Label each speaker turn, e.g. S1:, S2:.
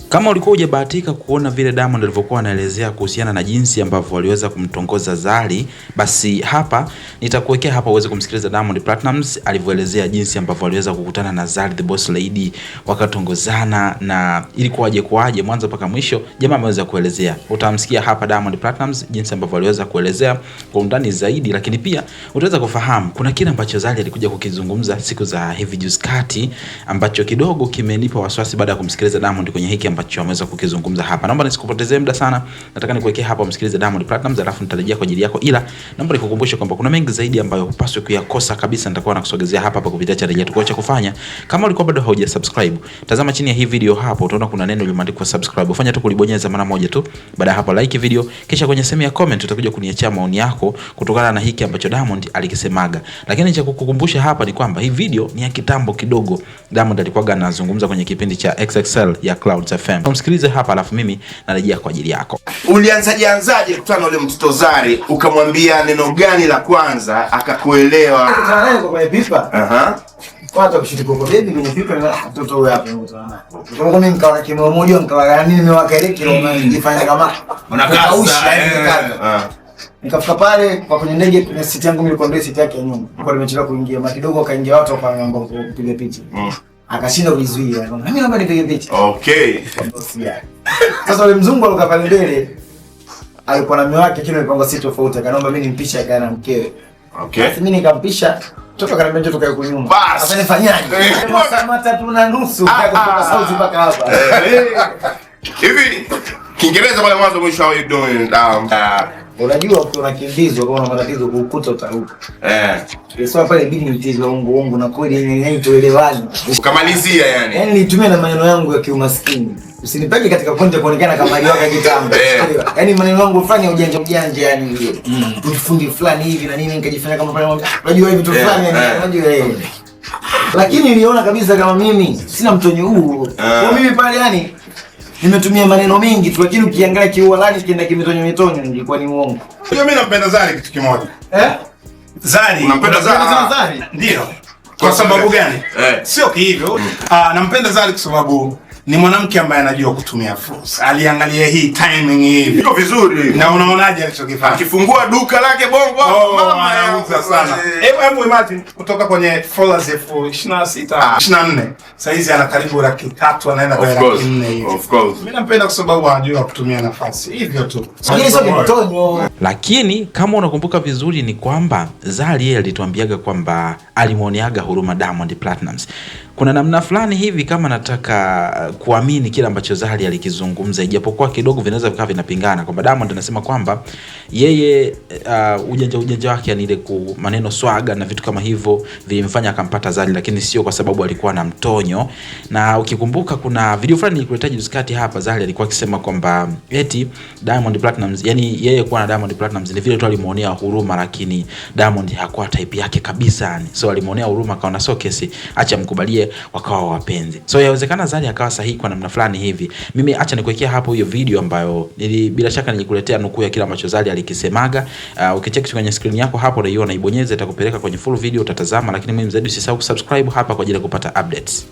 S1: Kama ulikuwa hujabahatika kuona vile Diamond alivyokuwa anaelezea kuhusiana na jinsi ambavyo waliweza kumtongoza Zari, basi hapa nitakuwekea hapa uweze kumsikiliza Diamond Platnumz alivyoelezea jinsi ambavyo waliweza kukutana na Zari the Boss Lady, wakatongozana na ilikuwaje kwaje mwanzo mpaka mwisho. Jamaa ameweza kuelezea. Utamsikia hapa Diamond Platnumz jinsi ambavyo waliweza kuelezea kwa undani zaidi, lakini pia utaweza kufahamu kuna kile ambacho Zari alikuja kukizungumza siku za hivi juzi kati ambacho kidogo kimenipa wasiwasi baada ya kumsikiliza Diamond kwenye hiki ambacho ameweza kukizungumza hapa. Naomba nisikupotezee muda sana. Nataka nikuwekee hapa umsikilize Diamond Platnumz alafu nitarejea kwa ajili yako, ila naomba nikukumbushe kwamba kuna mengi zaidi ambayo hupaswi kuyakosa kabisa. Nitakuwa nakusogezea hapa kupitia channel yetu. Kwa cha kufanya, kama ulikuwa bado hujasubscribe, tazama chini ya hii video hapo, utaona kuna neno limeandikwa subscribe. Fanya tu kulibonyeza mara moja tu. Baada hapo like video, kisha kwenye sehemu ya comment utakuja kuniachia maoni yako kutokana na hiki ambacho Diamond alikisemaga. Lakini cha kukukumbusha hapa ni kwamba hii video ni ya kitambo kidogo. Diamond alikuwa anazungumza kwenye kipindi cha XXL ya Clouds FM. Msikilize hapa alafu mimi narejea kwa ajili yako.
S2: Ulianzaje kukutana na yule mtoto Zari? Ukamwambia neno gani la kwanza akakuelewa?
S3: Kutana kwa pipa. Kwanza kushiriki kwa baby kwenye pipa na mtoto huyo hapo mkutana. Kwa mimi nikaona kimo moja nikawa mimi nimewakaelea kilo na nifanya kama unakausha. Nikafika pale kwa kwenye ndege kwenye siti yangu nilikuwa ndio siti yake nyuma. Kwa nimechelewa kuingia, ma kidogo akaingia watu kwa ngombe kupiga picha. Akashinda kujizuia. Mimi naomba nipige picha.
S2: Okay.
S3: Sasa yule mzungu alikuwa pale mbele. Alikuwa na mume wake kile mipango si tofauti. Akaomba mimi nimpishe akae na mkewe.
S2: Okay.
S3: Sasa mimi nikampisha. Mtoto akaniambia njoo tukae huko nyuma. Sasa nifanyaje? Saa 3:30 kutoka sauti mpaka hapa.
S2: Hivi Kiingereza pale mwanzo mwisho how you doing?
S3: Unajua kuna kimbizo kwa matatizo kukuta utaruka. Sasa pale bidi nitize uongo na kweli haitoelewani.
S2: Ukamalizia yani.
S3: Yaani nitumie na maneno yangu ya kiumaskini. Usinipeke katika konte kuonekana kama mali yako ya kitambo. Yaani maneno yangu ufanye ujanja yani hiyo. Tufundi fulani hivi na nini nikajifanya kama pale unajua hivi tu fulani unajua yeye. Lakini niliona kabisa kama mimi sina mtonyo huu. Kwa mimi pale yani nimetumia maneno mengi tu, lakini ukiangalia kiuhalali kienda mitonyo nilikuwa ni uongo.
S2: Mimi nampenda Zari kitu kimoja.
S4: Zari.
S2: Unampenda
S4: Zari? Ndio. Kwa sababu gani? Sio hivyo. Nampenda Zari kwa sababu ni mwanamke ambaye anajua kutumia fursa. Aliangalia hii timing hivi.
S2: Iko vizuri.
S4: Na unaonaje alichokifanya?
S2: Akifungua duka lake Bongo,
S4: mama anauza sana. Hebu imagine kutoka kwenye followers 26, 24. Sasa hizi ana karibu 300 anaenda kwa 400 hivi.
S2: Of course.
S4: Mimi nampenda kwa sababu anajua kutumia nafasi. Hivyo tu.
S3: Lakini sio mtonyo.
S1: Lakini kama unakumbuka vizuri ni kwamba Zari yeye alituambiaga kwamba alimuoneaga huruma Diamond Platnumz. Kuna namna fulani hivi kama nataka kuamini kile ambacho Zari alikizungumza, ijapokuwa kidogo vinaweza vikawa vinapingana, kwamba Diamond anasema kwamba yeye ujanja wake ni ile maneno swaga na vitu kama hivyo vilimfanya akampata Zari, lakini sio kwa sababu alikuwa na mtonyo. Na ukikumbuka kuna video fulani nilikuletaje juskati hapa, Zari alikuwa akisema kwamba eti Diamond Platnumz, yani yeye kuwa na Diamond Platnumz ni vile tu alimuonea huruma, lakini Diamond hakuwa type yake kabisa yani. So alimuonea huruma akaona so kesi acha mkubalie wakawa wapenzi. So yawezekana Zari akawa sahihi kwa namna fulani hivi. Mimi acha nikuwekea hapo hiyo video ambayo bila shaka nilikuletea nukuu ya kila ambacho Zari alikisemaga. Ukicheck kwenye screen yako hapo unaiona, ibonyeze itakupeleka kwenye full video utatazama, lakini mimi zaidi usisahau kusubscribe hapa kwa ajili ya kupata updates.